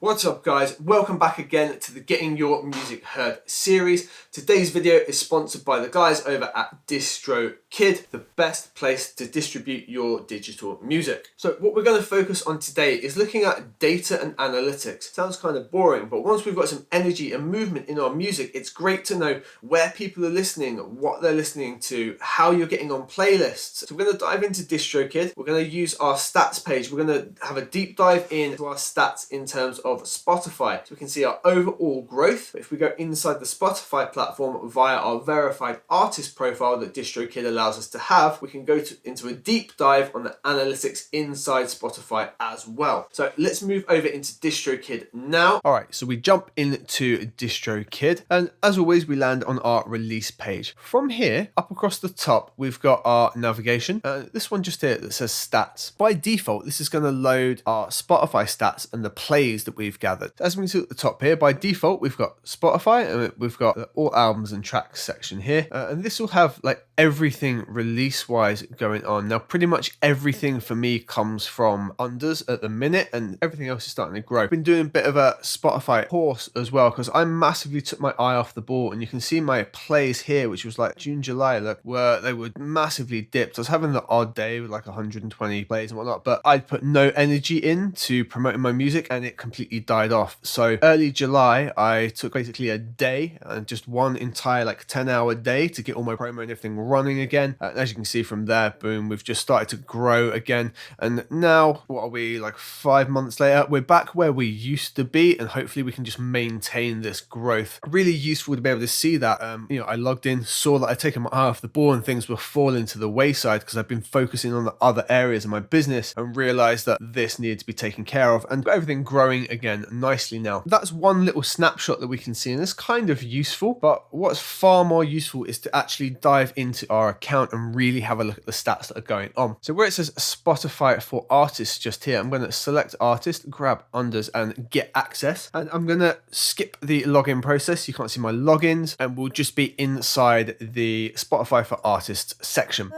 What's up guys, welcome back again to the Getting Your Music Heard series. Today's video is sponsored by the guys over at DistroKid, the best place to distribute your digital music. So what we're going to focus on today is looking at data and analytics. Sounds kind of boring, but once we've got some energy and movement in our music, it's great to know where people are listening, what they're listening to, how you're getting on playlists. So we're going to dive into DistroKid. We're going to use our stats page. We're going to have a deep dive into our stats in terms of Spotify, so we can see our overall growth. But if we go inside the Spotify platform via our verified artist profile that DistroKid allows us to have, we can go into a deep dive on the analytics inside Spotify as well. So let's move over into DistroKid now. All right, so we jump into DistroKid, and as always, we land on our release page. From here, up across the top, we've got our navigation. This one just here that says stats. By default, this is going to load our Spotify stats and the plays that we've gathered. As we can see at the top here, by default, we've got Spotify and we've got the all albums and tracks section here. And this will have like everything release wise going on. Now, pretty much everything for me comes from unders at the minute, and everything else is starting to grow. I've been doing a bit of a Spotify pause as well, because I massively took my eye off the ball, and you can see my plays here, which was like June, July, look, where they were massively dipped. I was having the odd day with like 120 plays and whatnot, but I'd put no energy into promoting my music and it completely died off. So early July, I took basically a day and just one entire like 10-hour day to get all my promo and everything running again. And as you can see from there, boom, we've just started to grow again. And now, what are we, like 5 months later, we're back where we used to be, and hopefully we can just maintain this growth. Really useful to be able to see that. I logged in, saw that I'd taken my eye off the ball and things were falling to the wayside because I've been focusing on the other areas of my business, and realized that this needed to be taken care of, and got everything growing again nicely now. That's one little snapshot that we can see, and it's kind of useful, but what's far more useful is to actually dive into our account and really have a look at the stats that are going on. So where it says Spotify for artists just here, I'm going to select artist, grab unders and get access, and I'm going to skip the login process. You can't see my logins, and we'll just be inside the Spotify for artists section.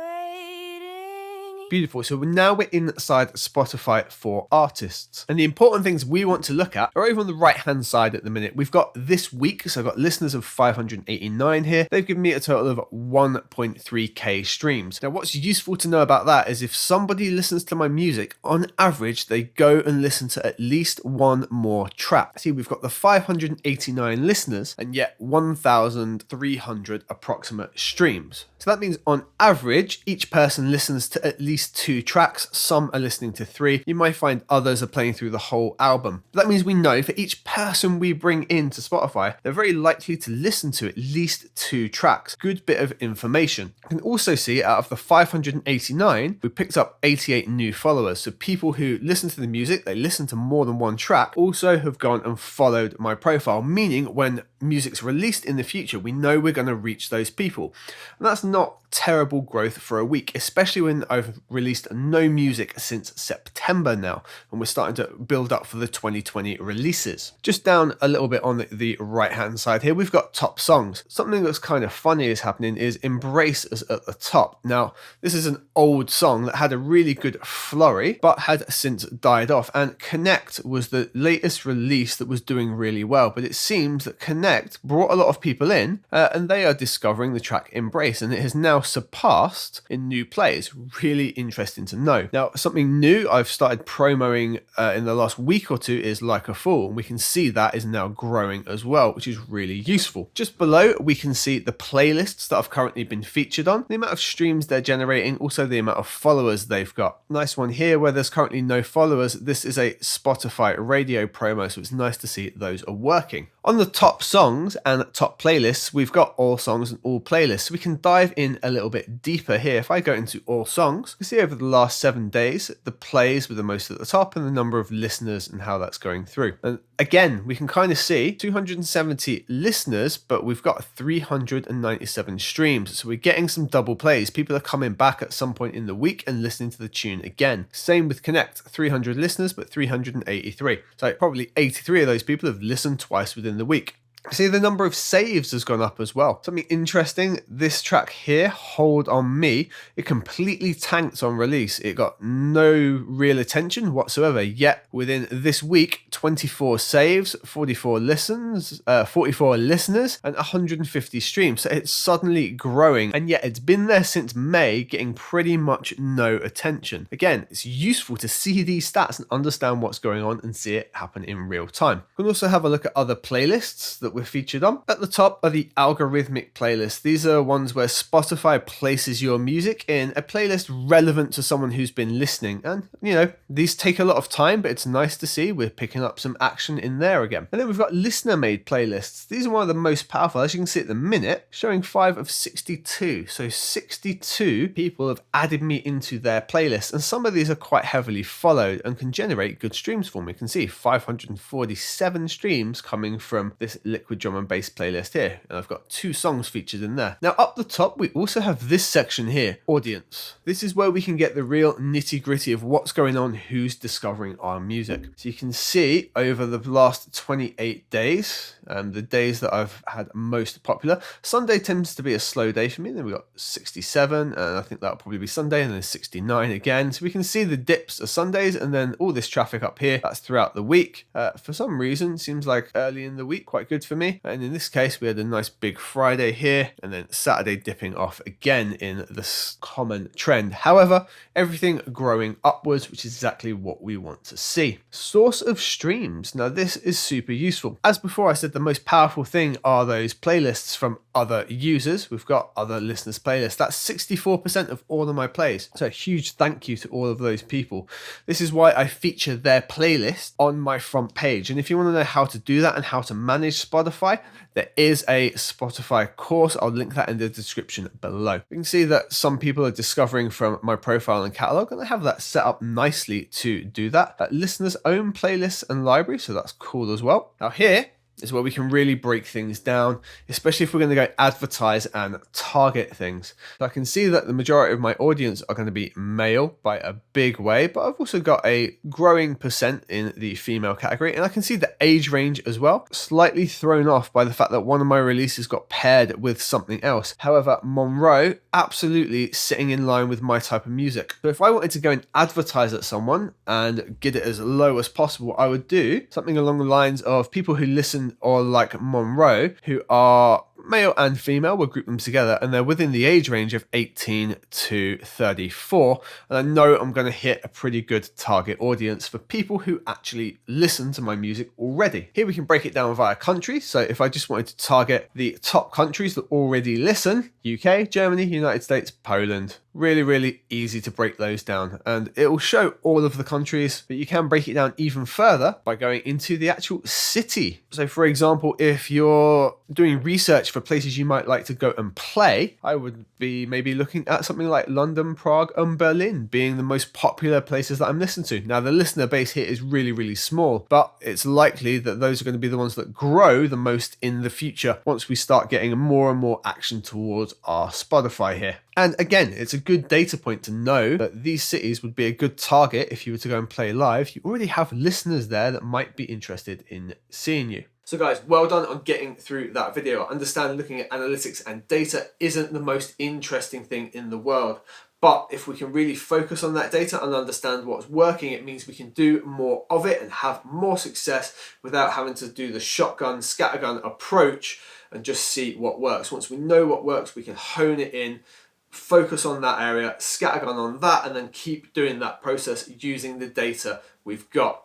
Beautiful. So now we're inside Spotify for artists. And the important things we want to look at are over on the right hand side at the minute. We've got this week, so I've got listeners of 589 here. They've given me a total of 1.3k streams. Now what's useful to know about that is if somebody listens to my music, on average, they go and listen to at least one more track. See, we've got the 589 listeners and yet 1,300 approximate streams. So that means on average, each person listens to at least 2 tracks. Some are listening to 3. You might find others are playing through the whole album. But that means we know for each person we bring into Spotify, they're very likely to listen to at least 2 tracks. Good bit of information. You can also see out of the 589, we picked up 88 new followers. So people who listen to the music, they listen to more than one track, also have gone and followed my profile, meaning when music's released in the future, we know we're going to reach those people. And that's not terrible growth for a week, especially when I've released no music since September now, and we're starting to build up for the 2020 releases. Just down a little bit on the right hand side here, we've got top songs. Something that's kind of funny is happening is Embrace is at the top. Now, this is an old song that had a really good flurry, but had since died off, and Connect was the latest release that was doing really well, but it seems that Connect brought a lot of people in, and they are discovering the track Embrace, and it has now surpassed in new plays. Really interesting to know. Now, something new I've started promoting in the last week or two is Like a Fool, and we can see that is now growing as well, which is really useful. Just below, we can see the playlists that I've currently been featured on, the amount of streams they're generating, also the amount of followers they've got. Nice one here where there's currently no followers. This is a Spotify radio promo, so it's nice to see those are working. On the top songs and top playlists, we've got all songs and all playlists. So we can dive in a little bit deeper here. If I go into all songs, you can see over the last 7 days, the plays were the most at the top and the number of listeners and how that's going through. And again, we can kind of see 270 listeners, but we've got 397 streams. So we're getting some double plays. People are coming back at some point in the week and listening to the tune again. Same with Connect, 300 listeners, but 383. So probably 83 of those people have listened twice within the week. See, the number of saves has gone up as well. Something interesting, this track here, Hold On Me, it completely tanked on release. It got no real attention whatsoever, yet within this week, 24 saves, 44 listens, 44 listeners, and 150 streams. So it's suddenly growing, and yet it's been there since May, getting pretty much no attention. Again, it's useful to see these stats and understand what's going on and see it happen in real time. You can also have a look at other playlists that we're featured on. At the top are the algorithmic playlists. These are ones where Spotify places your music in a playlist relevant to someone who's been listening. And, you know, these take a lot of time, but it's nice to see we're picking up some action in there again. And then we've got listener-made playlists. These are one of the most powerful, as you can see at the minute, showing 5 of 62. So 62 people have added me into their playlist, and some of these are quite heavily followed and can generate good streams for me. You can see 547 streams coming from this liquid drum and bass playlist here, and I've got 2 songs featured in there. Now up the top we also have this section here, audience. This is where we can get the real nitty gritty of what's going on, who's discovering our music. So you can see over the last 28 days, the days that I've had most popular. Sunday tends to be a slow day for me. Then we've got 67, and I think that'll probably be Sunday, and then 69 again. So we can see the dips are Sundays, and then all this traffic up here, that's throughout the week. For some reason, seems like early in the week, quite good for me. And in this case, we had a nice big Friday here, and then Saturday dipping off again in this common trend. However, everything growing upwards, which is exactly what we want to see. Source of streams. Now this is super useful. As before, I said the most powerful thing are those playlists from other users. We've got other listeners' playlists. That's 64% of all of my plays. So a huge thank you to all of those people. This is why I feature their playlist on my front page. And if you want to know how to do that and how to manage Spotify, there is a Spotify course. I'll link that in the description below. You can see that some people are discovering from my profile and catalog, and I have that set up nicely to do that. Listeners' own playlists and library, so that's cool as well. Now here is where we can really break things down, especially if we're going to go advertise and target things. So I can see that the majority of my audience are going to be male by a big way, but I've also got a growing percent in the female category, and I can see the age range as well. Slightly thrown off by the fact that one of my releases got paired with something else. However, Monroe absolutely sitting in line with my type of music. So if I wanted to go and advertise at someone and get it as low as possible, I would do something along the lines of people who listen or like Monroe, who are male and female, we'll group them together, and they're within the age range of 18 to 34. And I know I'm going to hit a pretty good target audience for people who actually listen to my music already. Here we can break it down via country. So if I just wanted to target the top countries that already listen, UK, Germany, United States, Poland. Really, really easy to break those down, and it will show all of the countries, but you can break it down even further by going into the actual city. So for example, if you're doing research for places you might like to go and play, I would be maybe looking at something like London, Prague, and Berlin being the most popular places that I'm listening to. Now the listener base here is really, really small, but it's likely that those are going to be the ones that grow the most in the future once we start getting more and more action towards our Spotify here. And again, it's a good data point to know that these cities would be a good target if you were to go and play live. You already have listeners there that might be interested in seeing you. So guys, well done on getting through that video. I understand looking at analytics and data isn't the most interesting thing in the world, but if we can really focus on that data and understand what's working, it means we can do more of it and have more success without having to do the shotgun, scattergun approach and just see what works. Once we know what works, we can hone it in, focus on that area, scattergun on that, and then keep doing that process using the data we've got.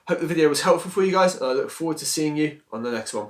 Hope the video was helpful for you guys, and I look forward to seeing you on the next one.